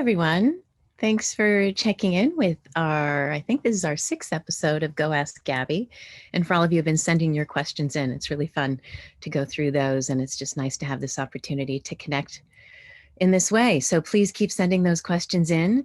everyone. Thanks for checking in with I think this is our 6th episode of Go Ask Gabby. And for all of you who have been sending your questions in, it's really fun to go through those. And it's just nice to have this opportunity to connect in this way. So please keep sending those questions in.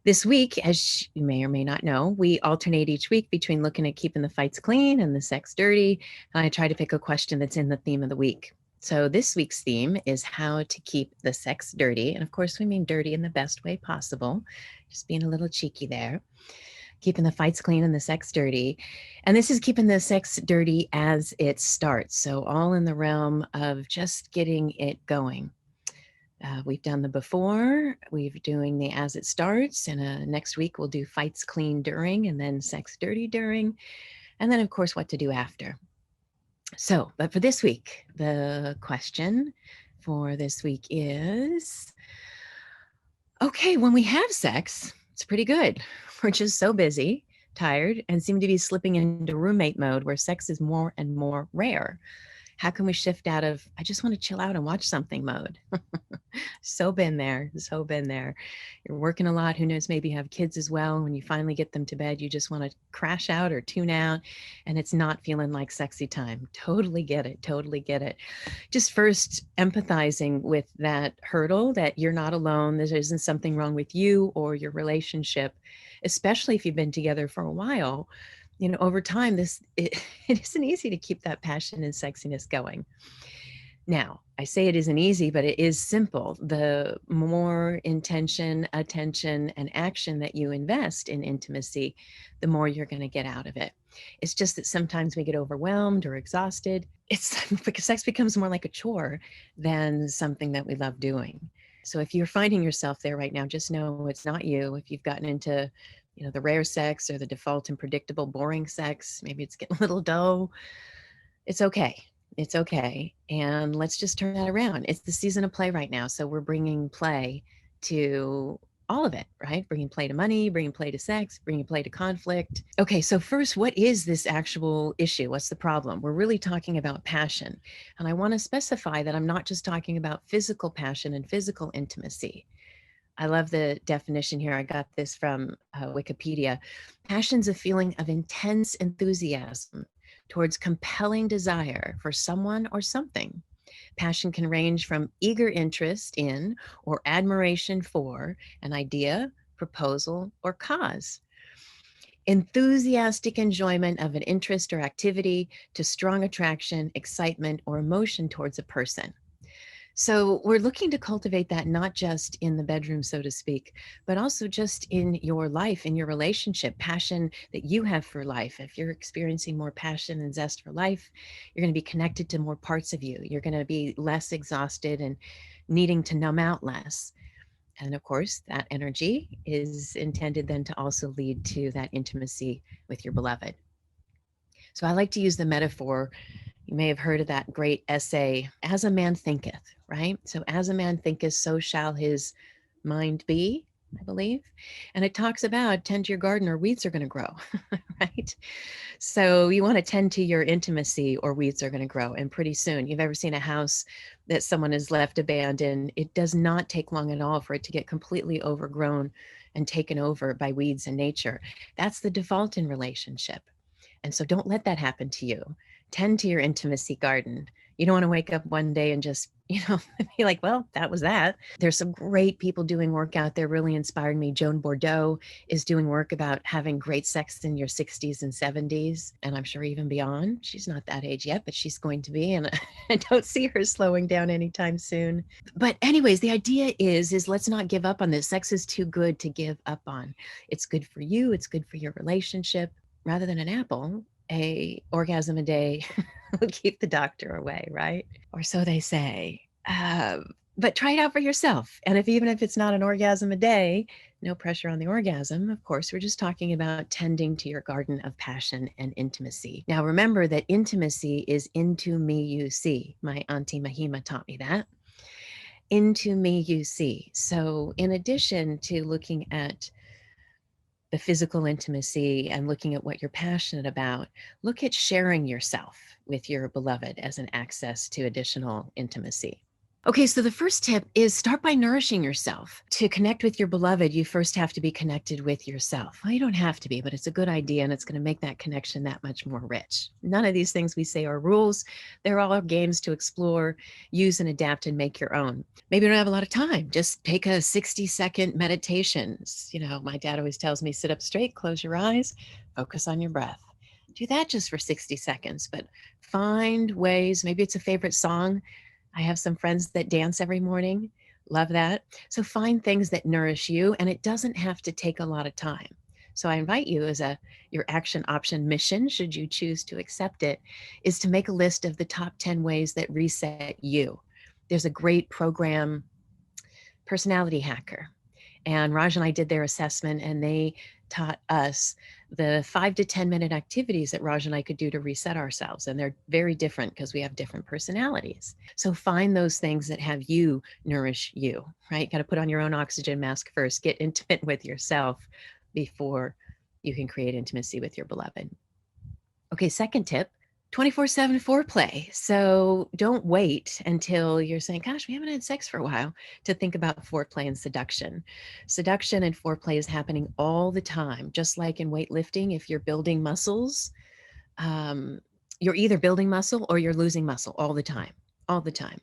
This week, as you may or may not know, we alternate each week between looking at keeping the fights clean and the sex dirty. And I try to pick a question that's in the theme of the week. So this week's theme is how to keep the sex dirty. And of course, we mean dirty in the best way possible. Just being a little cheeky there. Keeping the fights clean and the sex dirty. And this is keeping the sex dirty as it starts. So all in the realm of just getting it going. We've done the before, we're doing the as it starts, and next week we'll do fights clean during, and then sex dirty during, and then of course what to do after. So, but for this week, the question for this week is, okay, when we have sex, it's pretty good. We're just so busy, tired, and seem to be slipping into roommate mode where sex is more and more rare. How can we shift out of, I just want to chill out and watch something mode? So been there. You're working a lot. Who knows, maybe you have kids as well. When you finally get them to bed, you just want to crash out or tune out, and it's not feeling like sexy time. Totally get it. Just first empathizing with that hurdle that you're not alone. There isn't something wrong with you or your relationship, especially if you've been together for a while. You know, over time, it isn't easy to keep that passion and sexiness going. Now, I say it isn't easy, but it is simple. The more intention, attention, and action that you invest in intimacy, the more you're going to get out of it. It's just that sometimes we get overwhelmed or exhausted. It's because sex becomes more like a chore than something that we love doing. So if you're finding yourself there right now, just know it's not you. If you've gotten into the rare sex or the default and predictable, boring sex, maybe it's getting a little dull. It's okay. And let's just turn that around. It's the season of play right now. So we're bringing play to all of it, right? Bringing play to money, bringing play to sex, bringing play to conflict. Okay, so first, what is this actual issue? What's the problem? We're really talking about passion. And I want to specify that I'm not just talking about physical passion and physical intimacy. I love the definition here. I got this from Wikipedia. Passion's a feeling of intense enthusiasm towards compelling desire for someone or something. Passion can range from eager interest in or admiration for an idea, proposal, or cause. Enthusiastic enjoyment of an interest or activity to strong attraction, excitement, or emotion towards a person. So we're looking to cultivate that not just in the bedroom, so to speak, but also just in your life, in your relationship, passion that you have for life. If you're experiencing more passion and zest for life, you're going to be connected to more parts of you. You're going to be less exhausted and needing to numb out less. And of course, that energy is intended then to also lead to that intimacy with your beloved. So I like to use the metaphor. You may have heard of that great essay, as a man thinketh, right? So as a man thinketh, so shall his mind be, I believe. And it talks about tend to your garden or weeds are going to grow, right? So you want to tend to your intimacy or weeds are going to grow. And pretty soon, you've ever seen a house that someone has left abandoned, it does not take long at all for it to get completely overgrown and taken over by weeds and nature. That's the default in relationship. And so don't let that happen to you. Tend to your intimacy garden. You don't want to wake up one day and just, be like, well, that was that. There's some great people doing work out there, really inspiring me. Joan Bordeaux is doing work about having great sex in your 60s and 70s, and I'm sure even beyond. She's not that age yet, but she's going to be, and I don't see her slowing down anytime soon. But anyways, the idea is let's not give up on this. Sex is too good to give up on. It's good for you. It's good for your relationship. Rather than an apple, a orgasm a day will keep the doctor away, right? Or so they say. But try it out for yourself. And even if it's not an orgasm a day, no pressure on the orgasm. Of course, we're just talking about tending to your garden of passion and intimacy. Now, remember that intimacy is into me you see. My Auntie Mahima taught me that. Into me you see. So in addition to looking at the physical intimacy and looking at what you're passionate about, look at sharing yourself with your beloved as an access to additional intimacy. Okay, so the first tip is start by nourishing yourself. To connect with your beloved, you first have to be connected with yourself. Well, you don't have to be, but it's a good idea and it's going to make that connection that much more rich. None of these things we say are rules. They're all games to explore, use and adapt and make your own. Maybe you don't have a lot of time. Just take a 60-second meditation. My dad always tells me sit up straight, close your eyes, focus on your breath. Do that just for 60 seconds, but find ways. Maybe it's a favorite song. I have some friends that dance every morning. Love that. So find things that nourish you, and it doesn't have to take a lot of time. So I invite you as your action option mission, should you choose to accept it, is to make a list of the top 10 ways that reset you. There's a great program, Personality Hacker, and Raj and I did their assessment, and they taught us the 5 to 10 minute activities that Raj and I could do to reset ourselves. And they're very different because we have different personalities. So find those things that have you nourish you, right? Got to put on your own oxygen mask first, get intimate with yourself before you can create intimacy with your beloved. Okay, second tip, 24/7 foreplay. So don't wait until you're saying, gosh, we haven't had sex for a while, to think about foreplay and seduction. Seduction and foreplay is happening all the time. Just like in weightlifting, if you're building muscles, you're either building muscle or you're losing muscle all the time, all the time.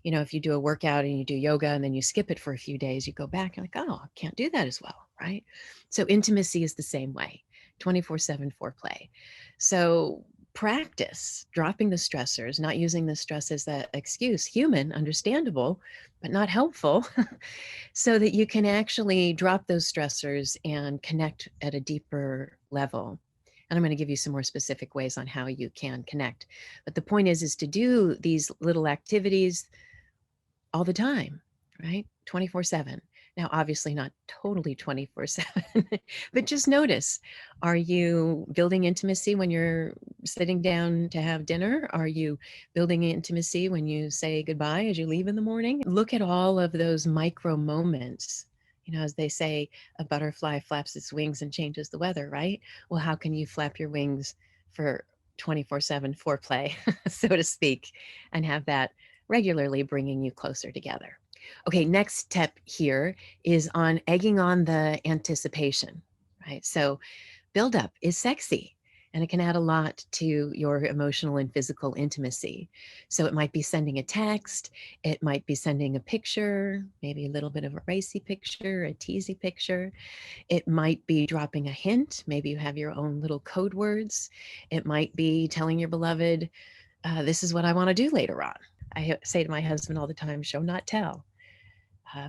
If you do a workout and you do yoga and then you skip it for a few days, you go back and like, oh, I can't do that as well, right? So intimacy is the same way, 24/7 foreplay. So practice dropping the stressors, not using the stress as that excuse, human, understandable, but not helpful, so that you can actually drop those stressors and connect at a deeper level. And I'm going to give you some more specific ways on how you can connect. But the point is to do these little activities all the time, right? 24/7. Now, obviously not totally 24/7, but just notice, are you building intimacy when you're sitting down to have dinner? Are you building intimacy when you say goodbye as you leave in the morning? Look at all of those micro moments. As they say, a butterfly flaps its wings and changes the weather, right? Well, how can you flap your wings for 24/7 foreplay, so to speak, and have that regularly bringing you closer together? Okay, next step here is on egging on the anticipation, right? So build up is sexy and it can add a lot to your emotional and physical intimacy. So it might be sending a text, it might be sending a picture, maybe a little bit of a racy picture, a teasy picture. It might be dropping a hint, maybe you have your own little code words. It might be telling your beloved, this is what I want to do later on. I say to my husband all the time, show, not tell.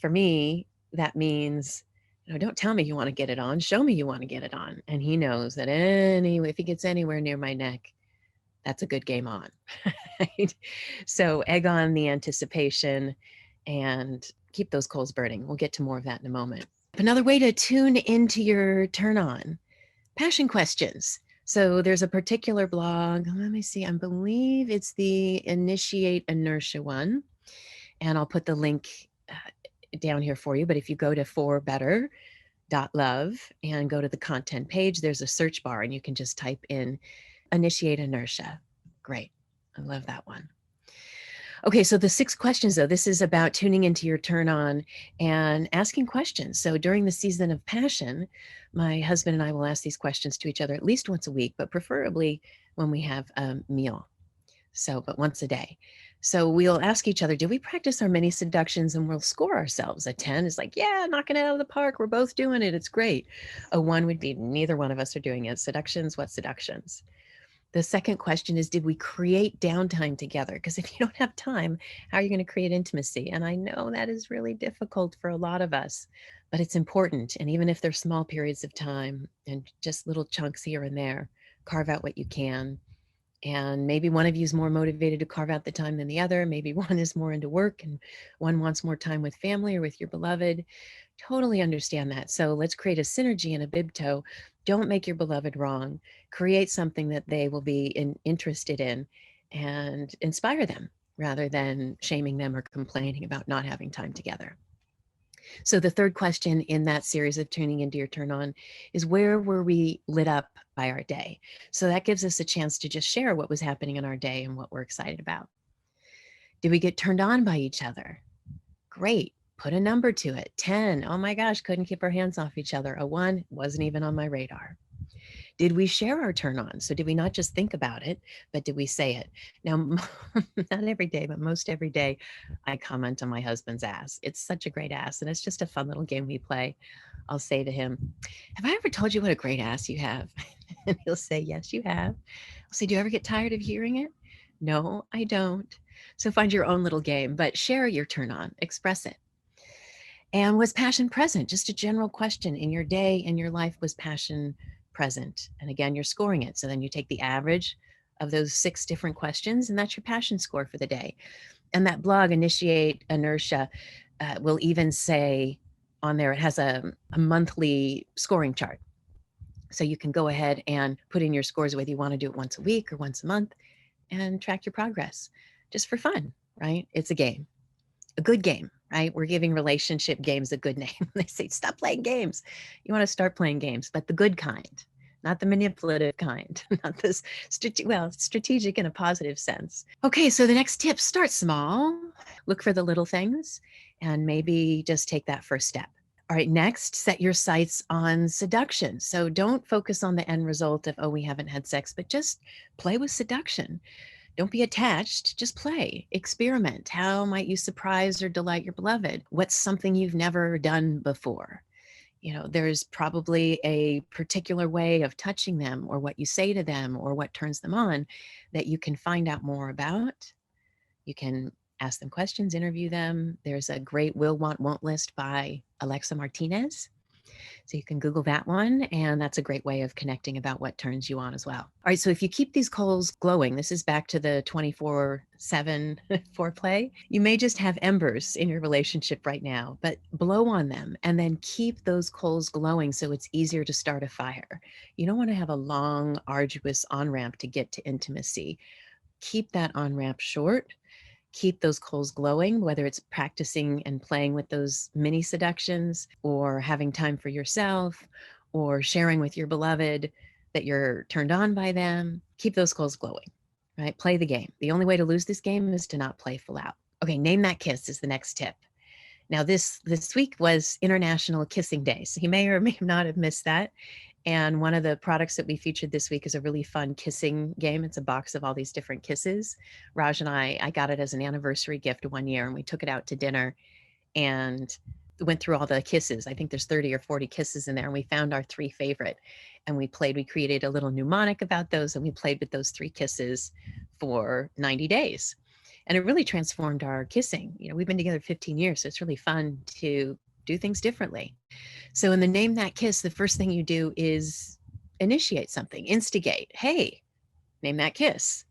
For me, that means, don't tell me you want to get it on, show me you want to get it on. And he knows that if he gets anywhere near my neck, that's a good game on. Right? So egg on the anticipation and keep those coals burning. We'll get to more of that in a moment. Another way to tune into your turn on, passion questions. So there's a particular blog, let me see, I believe it's the Initiate Inertia one. And I'll put the link down here for you. But if you go to forbetter.love and go to the content page, there's a search bar and you can just type in Initiate Inertia. Great. I love that one. Okay, so the 6 questions, though, this is about tuning into your turn on and asking questions. So during the season of passion, my husband and I will ask these questions to each other at least once a week, but preferably when we have a meal. But once a day. So we'll ask each other, do we practice our mini seductions? And we'll score ourselves. A 10 is like, yeah, knocking it out of the park. We're both doing it. It's great. A 1 would be neither one of us are doing it. Seductions, what seductions? The second question is, did we create downtime together? Because if you don't have time, how are you going to create intimacy? And I know that is really difficult for a lot of us, but it's important. And even if there's small periods of time and just little chunks here and there, carve out what you can. And maybe one of you is more motivated to carve out the time than the other. Maybe one is more into work and one wants more time with family or with your beloved. Totally understand that. So let's create a synergy and a bib toe. Don't make your beloved wrong. Create something that they will be interested in and inspire them rather than shaming them or complaining about not having time together. So the third question in that series of tuning into your turn on is, where were we lit up by our day? So that gives us a chance to just share what was happening in our day and what we're excited about. Did we get turned on by each other? Great. Put a number to it. 10. Oh my gosh, couldn't keep our hands off each other. A 1 wasn't even on my radar. Did we share our turn on? So did we not just think about it, but did we say it? Now, not every day, but most every day, I comment on my husband's ass. It's such a great ass, and it's just a fun little game we play. I'll say to him, have I ever told you what a great ass you have? And he'll say, yes, you have. I'll say, do you ever get tired of hearing it? No, I don't. So find your own little game, but share your turn on, express it. And was passion present? Just a general question in your day, in your life, was passion present? And again, you're scoring it. So then you take the average of those 6 different questions, and that's your passion score for the day. And that blog, Initiate Inertia, will even say on there, it has a monthly scoring chart. So you can go ahead and put in your scores, whether you want to do it once a week or once a month, and track your progress just for fun, right? It's a game, a good game, right? We're giving relationship games a good name. They say, stop playing games. You want to start playing games, but the good kind, not the manipulative kind, not this, strategic in a positive sense. Okay, so the next tip, start small, look for the little things, and maybe just take that first step. All right, next, set your sights on seduction. So don't focus on the end result of, oh, we haven't had sex, but just play with seduction. Don't be attached, just play, experiment. How might you surprise or delight your beloved? What's something you've never done before? You know, there's probably a particular way of touching them, or what you say to them, or what turns them on, that you can find out more about. You can ask them questions, interview them. There's a great Will, Want, Won't list by Alexa Martinez. So you can Google that one, and that's a great way of connecting about what turns you on as well. All right, so if you keep these coals glowing, this is back to the 24/7 foreplay, you may just have embers in your relationship right now, but blow on them and then keep those coals glowing so it's easier to start a fire. You don't want to have a long, arduous on-ramp to get to intimacy. Keep that on-ramp short. Keep those coals glowing, whether it's practicing and playing with those mini seductions, or having time for yourself, or sharing with your beloved that you're turned on by them. Keep those coals glowing, right? Play the game. The only way to lose this game is to not play full out. Okay, name that kiss is the next tip. Now, this week was International Kissing Day, so you may or may not have missed that. And one of the products that we featured this week is a really fun kissing game. It's a box of all these different kisses. Raj and I got it as an anniversary gift one year, and we took it out to dinner and went through all the kisses. I think there's 30 or 40 kisses in there, and we found our 3 favorite. And we created a little mnemonic about those, and we played with those 3 kisses for 90 days. And it really transformed our kissing. You know, we've been together 15 years, so it's really fun to do things differently. So in the Name That Kiss, the first thing you do is initiate something, instigate. Hey, name that kiss.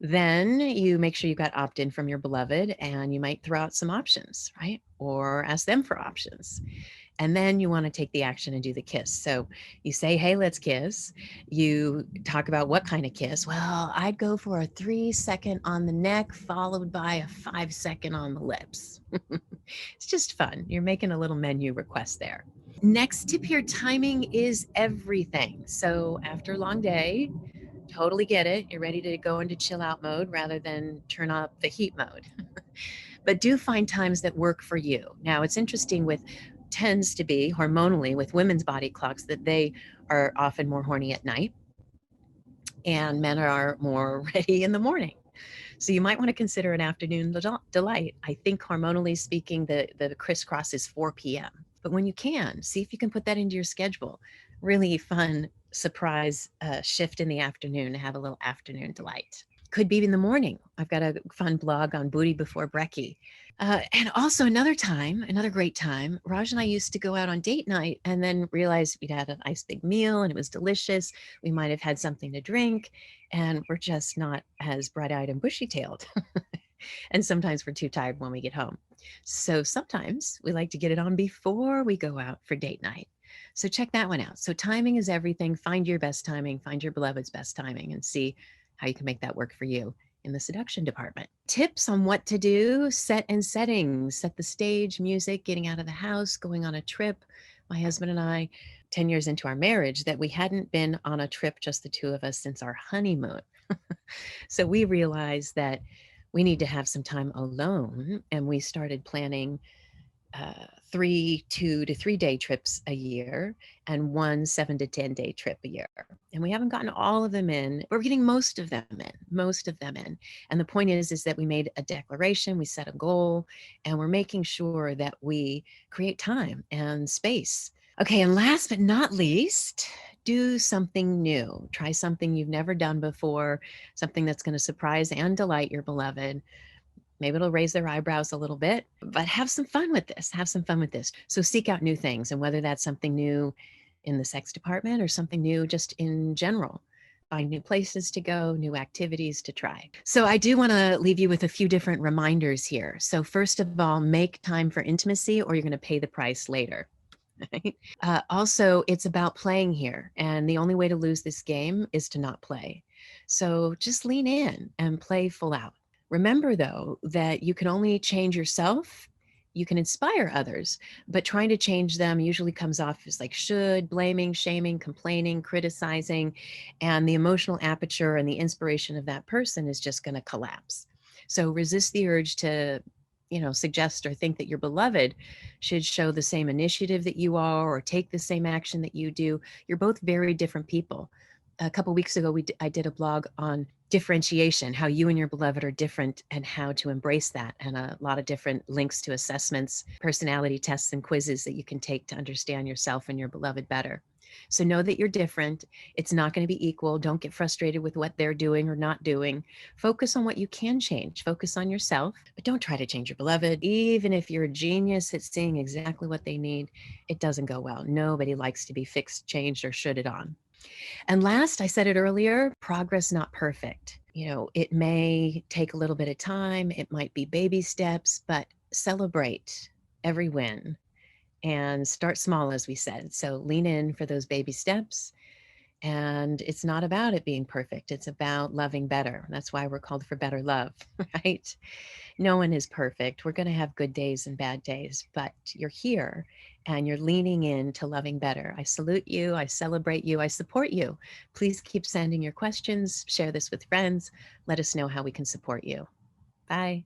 Then you make sure you've got opt-in from your beloved, and you might throw out some options, right? Or ask them for options. And then you want to take the action and do the kiss. So you say, hey, let's kiss. You talk about what kind of kiss. Well, I'd go for a 3-second on the neck, followed by a 5-second on the lips. It's just fun. You're making a little menu request there. Next tip here, timing is everything. So after a long day, totally get it. You're ready to go into chill out mode rather than turn up the heat mode. But do find times that work for you. Now, it's interesting tends to be hormonally with women's body clocks that they are often more horny at night, and men are more ready in the morning. So you might want to consider an afternoon delight. I think hormonally speaking, the crisscross is 4 p.m. But when you can, see if you can put that into your schedule. Really fun surprise shift in the afternoon to have a little afternoon delight. Could be in the morning. I've got a fun blog on Booty Before Brekkie. And also another great time, Raj and I used to go out on date night and then realize we'd had a nice big meal and it was delicious. We might have had something to drink, and we're just not as bright-eyed and bushy-tailed. And sometimes we're too tired when we get home. So sometimes we like to get it on before we go out for date night. So check that one out. So timing is everything. Find your best timing, find your beloved's best timing, and see how you can make that work for you in the seduction department. Tips on what to do, set and settings, set the stage, music, getting out of the house, going on a trip. My husband and I, 10 years into our marriage, that we hadn't been on a trip, just the 2 of us, since our honeymoon. So we realized that we need to have some time alone. And we started planning 2 to 3 day trips a year and 1 7 to 10 day trip a year. And we haven't gotten all of them in, but we're getting most of them in, most of them in. And the point is that we made a declaration, we set a goal, and we're making sure that we create time and space. Okay, and last but not least, do something new. Try something you've never done before, something that's going to surprise and delight your beloved. Maybe it'll raise their eyebrows a little bit, but have some fun with this. Have some fun with this. So seek out new things, and whether that's something new in the sex department or something new just in general. Find new places to go, new activities to try. So I do want to leave you with a few different reminders here. So first of all, make time for intimacy or you're going to pay the price later. Right? Also, it's about playing here. And the only way to lose this game is to not play. So just lean in and play full out. Remember, though, that you can only change yourself. You can inspire others, but trying to change them usually comes off as like should, blaming, shaming, complaining, criticizing, and the emotional aperture and the inspiration of that person is just going to collapse. So resist the urge to, suggest or think that your beloved should show the same initiative that you are or take the same action that you do. You're both very different people. A couple weeks ago, I did a blog on differentiation, how you and your beloved are different and how to embrace that, and a lot of different links to assessments, personality tests, and quizzes that you can take to understand yourself and your beloved better. So know that you're different. It's not going to be equal. Don't get frustrated with what they're doing or not doing. Focus on what you can change. Focus on yourself, but don't try to change your beloved. Even if you're a genius at seeing exactly what they need, it doesn't go well. Nobody likes to be fixed, changed, or shoulded on. And last, I said it earlier, progress not perfect. It may take a little bit of time. It might be baby steps, but celebrate every win and start small, as we said. So lean in for those baby steps. And it's not about it being perfect. It's about loving better. That's why we're called for better love, right? No one is perfect. We're going to have good days and bad days, but you're here and you're leaning in to loving better. I salute you. I celebrate you. I support you. Please keep sending your questions. Share this with friends. Let us know how we can support you. Bye.